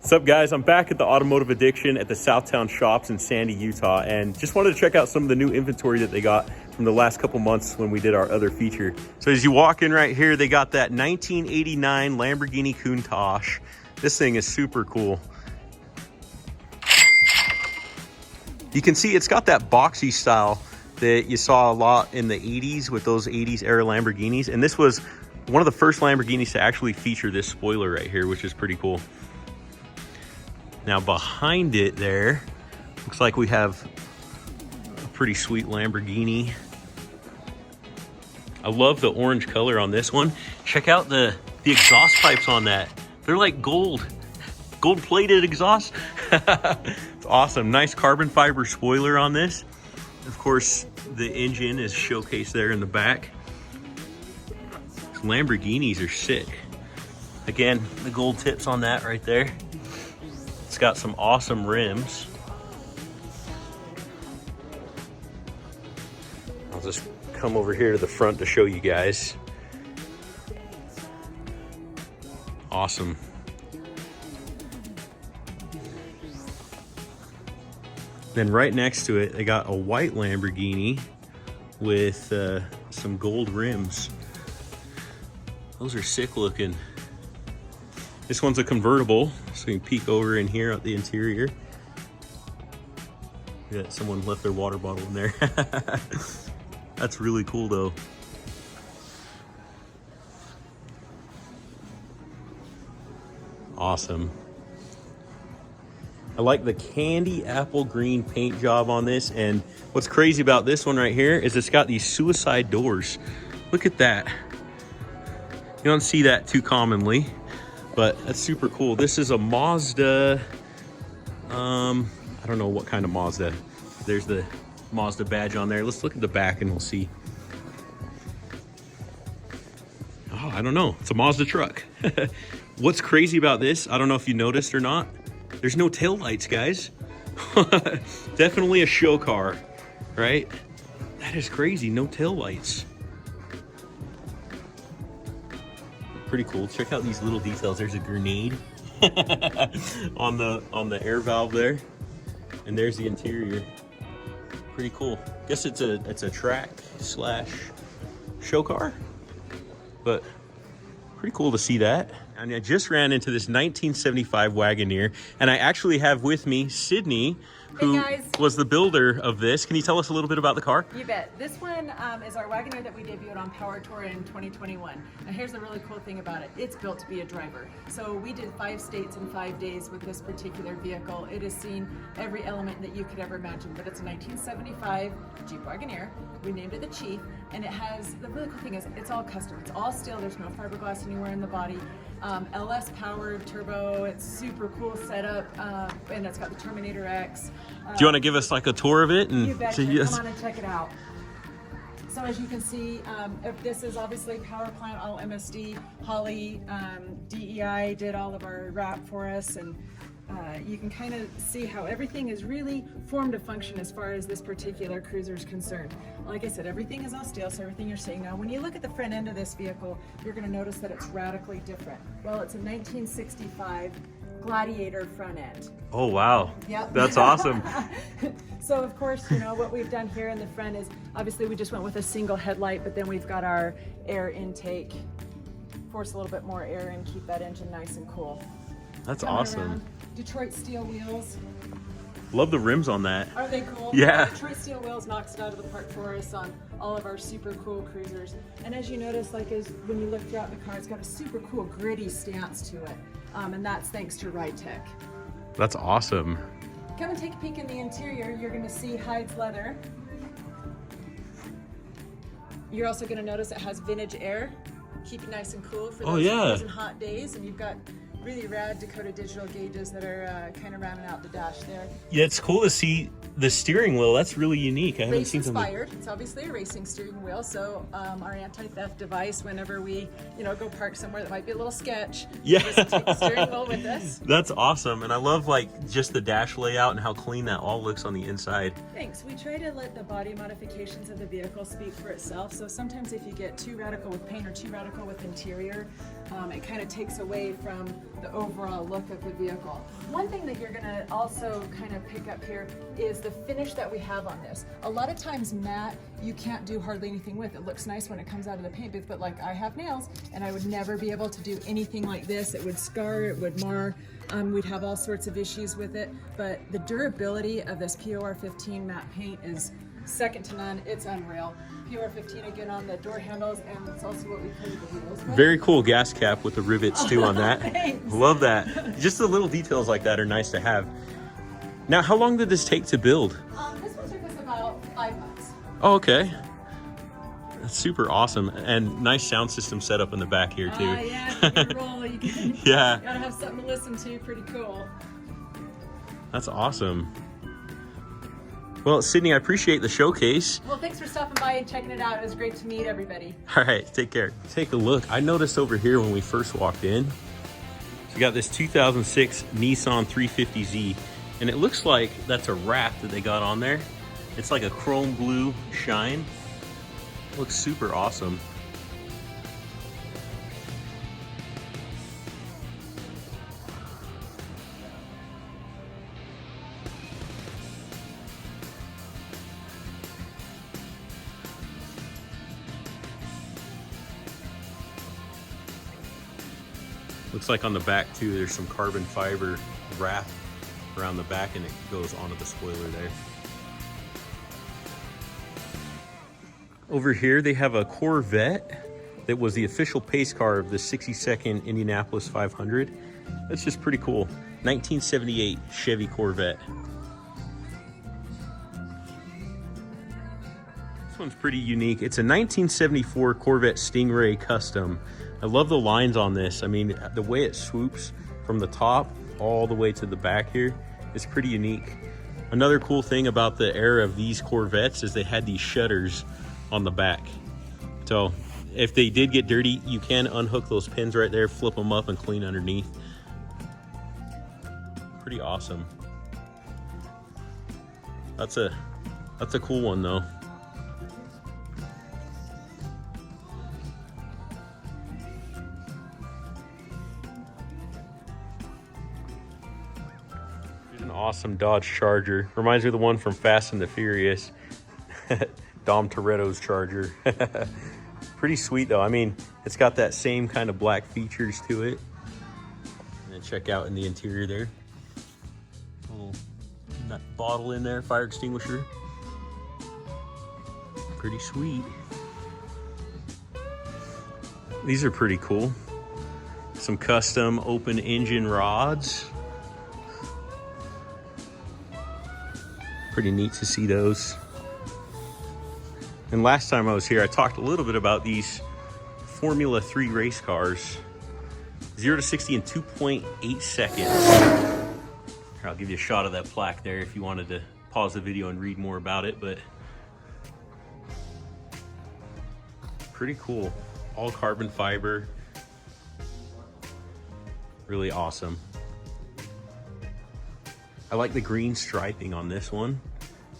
What's up, guys? I'm back at the Automotive Addiction at the Southtown Shops in Sandy, Utah, and just wanted to check out some of the new inventory that they got from the last couple months when we did our other feature. So as you walk in right here, they got that 1989 Lamborghini Countach. This thing is super cool. You can see it's got that boxy style that you saw a lot in the 80s with those 80s era Lamborghinis, and this was one of the first Lamborghinis to actually feature this spoiler right here, which is pretty cool. Now behind it there, looks like we have a pretty sweet Lamborghini. I love the orange color on this one. Check out the exhaust pipes on that. They're like gold plated exhaust. It's awesome. Nice carbon fiber spoiler on this. Of course, the engine is showcased there in the back. Lamborghinis are sick. Again, the gold tips on that right there. It's got some awesome rims. I'll just come over here to the front to show you guys. Awesome. Then right next to it, they got a white Lamborghini with some gold rims. Those are sick looking. This one's a convertible, so you can peek over in here at the interior. Yeah, someone left their water bottle in there. That's really cool though. Awesome. I like the candy apple green paint job on this, and what's crazy about this one right here is it's got these suicide doors. Look at that. You don't see that too commonly, but that's super cool. This is a Mazda, I don't know what kind of Mazda. There's the Mazda badge on there. Let's look at the back and we'll see. Oh, I don't know. It's a Mazda truck. What's crazy about this, I don't know if you noticed or not, there's no taillights, guys. Definitely a show car, right? That is crazy, no taillights. Pretty cool. Check out these little details. There's a grenade on the air valve there, and there's the interior. Pretty cool. Guess it's a track slash show car, but pretty cool to see that. And I just ran into this 1975 Wagoneer, and I actually have with me Sydney, who was the builder of this. Can you tell us a little bit about the car? You bet. This one is our Wagoneer that we debuted on Power Tour in 2021. Now here's the really cool thing about it. It's built to be a driver. So we did 5 states in 5 days with this particular vehicle. It has seen every element that you could ever imagine, but it's a 1975 Jeep Wagoneer. We named it the Chief, and it has, the really cool thing is it's all custom. It's all steel. There's no fiberglass anywhere in the body. LS powered turbo. It's super cool setup, and it's got the Terminator X. Do you want to give us like a tour of it? And you betcha. Come on and check it out. So as you can see, this is obviously power plant, all MSD. Holly, DEI did all of our wrap for us, and you can kind of see how everything is really formed to function as far as this particular cruiser is concerned. Like I said, everything is all steel, so everything you're seeing now. When you look at the front end of this vehicle, you're going to notice that it's radically different. Well, it's a 1965 Gladiator front end. Oh wow. Yep. That's awesome. So of course, you know, what we've done here in the front is obviously we just went with a single headlight, but then we've got our air intake, force a little bit more air and keep that engine nice and cool. That's Coming awesome. around, Detroit steel wheels. Love the rims on that. Are they cool? Yeah. Detroit steel wheels knocks it out of the park for us on all of our super cool cruisers. And as you notice, like when you look throughout the car, it's got a super cool gritty stance to it. And that's thanks to Rytec. That's awesome. Come and take a peek in the interior. You're going to see Hides leather. You're also going to notice it has vintage air. Keep it nice and cool for those cold and hot days. And you've got really rad Dakota digital gauges that are kind of rounding out the dash there. Yeah, it's cool to see the steering wheel. That's really unique. I haven't Race seen something. inspired. It's obviously a racing steering wheel, so our anti-theft device, whenever we, go park somewhere that might be a little sketch, Yeah, just take the steering wheel with us. That's awesome, and I love like just the dash layout and how clean that all looks on the inside. Thanks. We try to let the body modifications of the vehicle speak for itself. So sometimes if you get too radical with paint or too radical with interior, it kind of takes away from the overall look of the vehicle. One thing that you're gonna also kind of pick up here is the finish that we have on this. A lot of times matte, you can't do hardly anything with. It looks nice when it comes out of the paint booth, but like I have nails and I would never be able to do anything like this. It would scar, it would mar. We'd have all sorts of issues with it, but the durability of this POR 15 matte paint is second to none. It's unreal. POR 15 again on the door handles, and it's also what we coated the wheels with. Very cool gas cap with the rivets too on that. Thanks. Love that. Just the little details like that are nice to have. Now, how long did this take to build? This one took us about 5 months. Oh, okay. That's super awesome. And nice sound system set up in the back here too. Yeah, you can roll. You can, Yeah. gotta have something to listen to. Pretty cool. That's awesome. Well, Sydney, I appreciate the showcase. Well, thanks for stopping by and checking it out. It was great to meet everybody. All right, take care. Take a look. I noticed over here when we first walked in, so we got this 2006 Nissan 350Z, and it looks like that's a wrap that they got on there. It's like a chrome blue shine. Looks super awesome. Looks like on the back too, there's some carbon fiber wrap around the back and it goes onto the spoiler there. Over here they have a Corvette that was the official pace car of the 62nd Indianapolis 500. That's just pretty cool. 1978 Chevy Corvette. This one's pretty unique. It's a 1974 Corvette Stingray Custom. I love the lines on this. I mean, the way it swoops from the top all the way to the back here is pretty unique. Another cool thing about the era of these Corvettes is they had these shutters on the back. So if they did get dirty, you can unhook those pins right there, flip them up and clean underneath. Pretty awesome. That's a cool one though. Awesome Dodge Charger. Reminds me of the one from Fast and the Furious. Dom Toretto's Charger. Pretty sweet though. I mean, it's got that same kind of black features to it. And then check out in the interior there. Little nut bottle in there, fire extinguisher. Pretty sweet. These are pretty cool. Some custom open engine rods. Pretty neat to see those. And last time I was here, I talked a little bit about these Formula 3 race cars. 0 to 60 in 2.8 seconds. Here, I'll give you a shot of that plaque there if you wanted to pause the video and read more about it, but pretty cool. All carbon fiber. Really awesome. I like the green striping on this one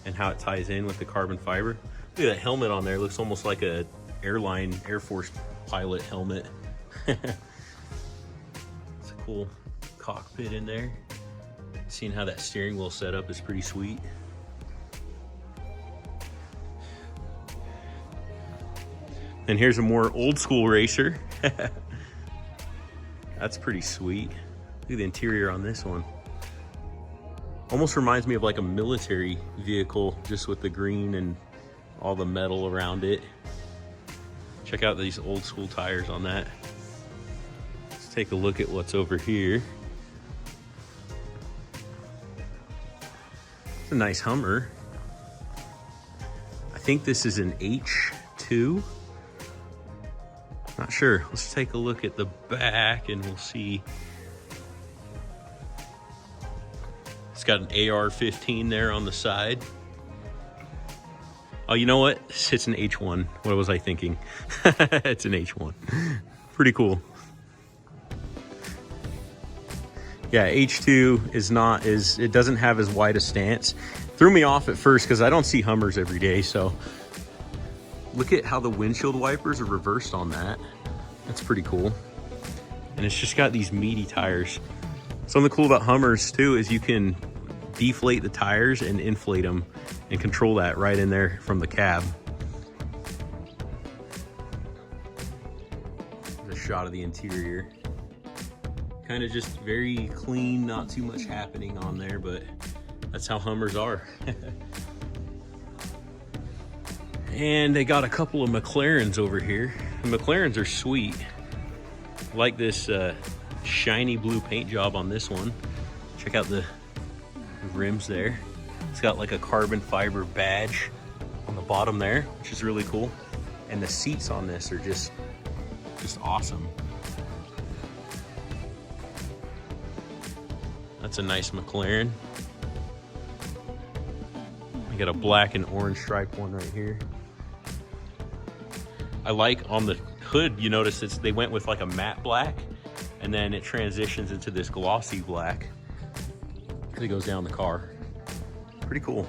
and how it ties in with the carbon fiber. Look at that helmet on there. It looks almost like a airline, Air Force pilot helmet. It's a cool cockpit in there. Seeing how that steering wheel setup is pretty sweet. And here's a more old school racer. That's pretty sweet. Look at the interior on this one. Almost reminds me of like a military vehicle, just with the green and all the metal around it. Check out these old school tires on that. Let's take a look at what's over here. It's a nice Hummer. I think this is an H2. Not sure. Let's take a look at the back and we'll see. It's got an AR-15 there on the side. Oh, you know what? It's an H1. What was I thinking? It's an H1. Pretty cool. Yeah, H2 it doesn't have as wide a stance. Threw me off at first because I don't see Hummers every day. So look at how the windshield wipers are reversed on that. That's pretty cool. and it's just got these meaty tires. Something cool about Hummers too is you can deflate the tires and inflate them and control that right in there from the cab. There's a shot of the interior. Kind of just very clean, not too much happening on there, but that's how Hummers are. And they got a couple of McLarens over here. The McLarens are sweet. Like this shiny blue paint job on this one. Check out the rims there. It's got like a carbon fiber badge on the bottom there, which is really cool. And the seats on this are just awesome. That's a nice McLaren. I got a black and orange striped one right here. I like on the hood, you notice they went with like a matte black, and then it transitions into this glossy black as it goes down the car. Pretty cool.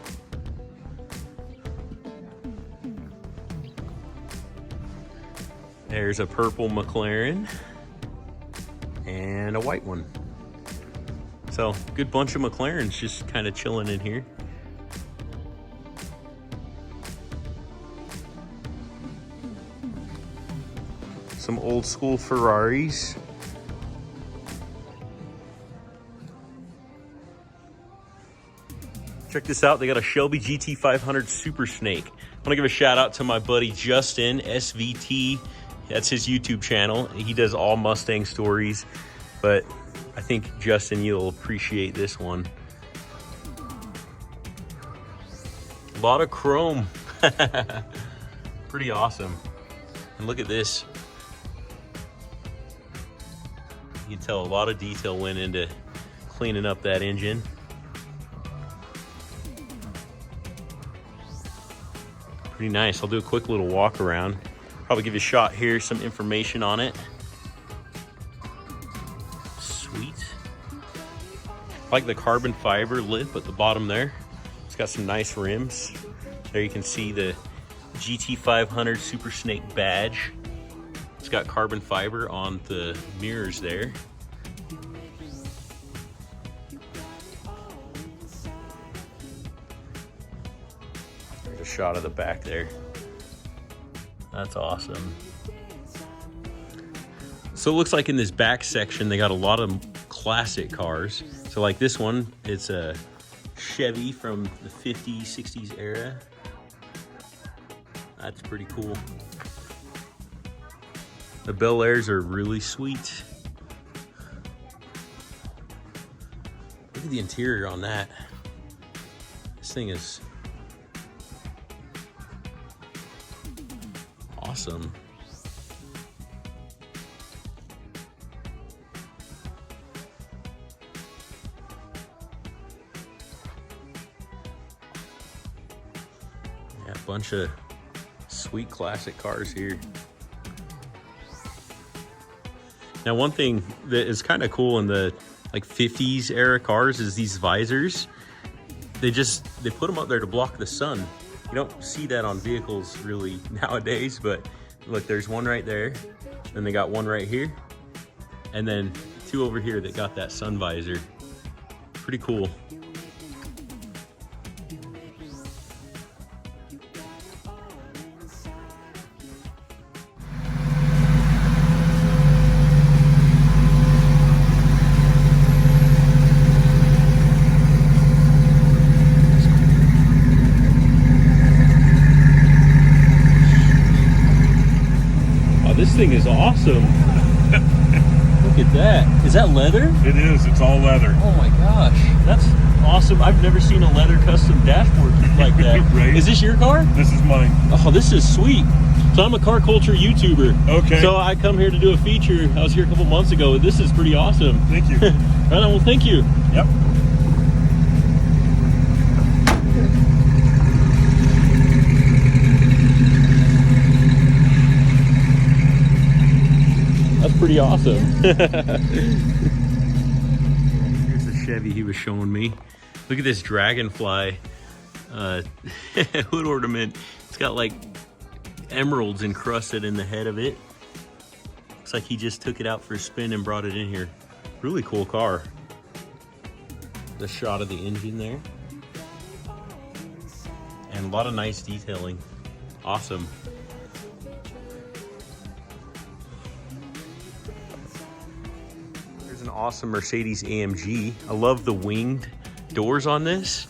There's a purple McLaren and a white one. So good bunch of McLarens just kind of chilling in here. Some old school Ferraris. Check this out, they got a Shelby GT500 Super Snake. I want to give a shout out to my buddy Justin, SVT. That's his YouTube channel. He does all Mustang stories, but I think, Justin, you'll appreciate this one. A lot of chrome. Pretty awesome. And look at this. You can tell a lot of detail went into cleaning up that engine. Pretty nice. I'll do a quick little walk around. Probably give you a shot here, some information on it. Sweet. I like the carbon fiber lip at the bottom there. It's got some nice rims. There you can see the GT500 Super Snake badge. It's got carbon fiber on the mirrors there. There's a shot of the back there. That's awesome. So it looks like in this back section, they got a lot of classic cars. So like this one, it's a Chevy from the 50s, 60s era. That's pretty cool. The Bel Airs are really sweet. Look at the interior on that. This thing is awesome. Yeah, a bunch of sweet classic cars here. Now, one thing that is kind of cool in the like 50s era cars is these visors. They put them up there to block the sun. You don't see that on vehicles really nowadays, but look, there's one right there. Then they got one right here. And then two over here that got that sun visor. Pretty cool. This thing is awesome. Look at that. Is that leather? It is. It's all leather. Oh my gosh. That's awesome. I've never seen a leather custom dashboard like that. Right? Is this your car? This is mine. Oh, this is sweet. So I'm a car culture YouTuber. Okay. So I come here to do a feature. I was here a couple months ago. This is pretty awesome. Thank you. Right on. Well, thank you. Yep. That's pretty awesome. Here's the Chevy he was showing me. Look at this Dragonfly hood ornament. It's got like emeralds encrusted in the head of it. Looks like he just took it out for a spin and brought it in here. Really cool car. The shot of the engine there. And a lot of nice detailing. Awesome. There's an awesome Mercedes AMG. I love the winged doors on this.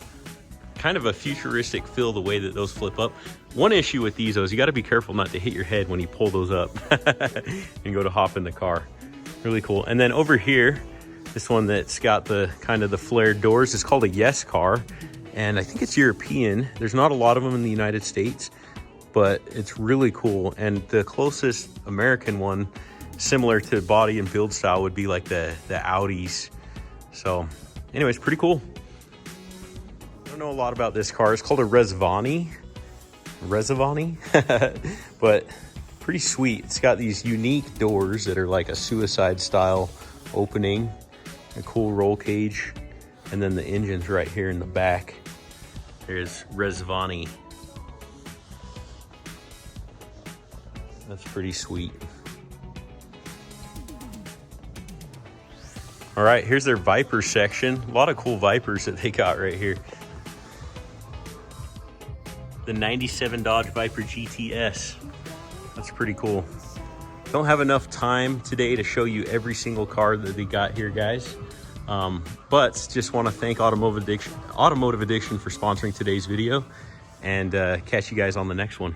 Kind of a futuristic feel the way that those flip up. One issue with these though is you got to be careful not to hit your head when you pull those up and go to hop in the car. Really cool. And then over here, this one that's got the kind of the flared doors is called a Yes car, and I think it's European. There's not a lot of them in the United States, but it's really cool. And the closest American one, similar to body and build style, would be like the Audis. So anyways, pretty cool. I don't know a lot about this car. It's called a Rezvani, but pretty sweet. It's got these unique doors that are like a suicide style opening, a cool roll cage, and then the engine's right here in the back. There's Rezvani. That's pretty sweet. All right, here's their Viper section. A lot of cool Vipers that they got right here. The 97 Dodge Viper GTS. That's pretty cool. Don't have enough time today to show you every single car that they got here, guys. But just want to thank Automotive Addiction for sponsoring today's video, and catch you guys on the next one.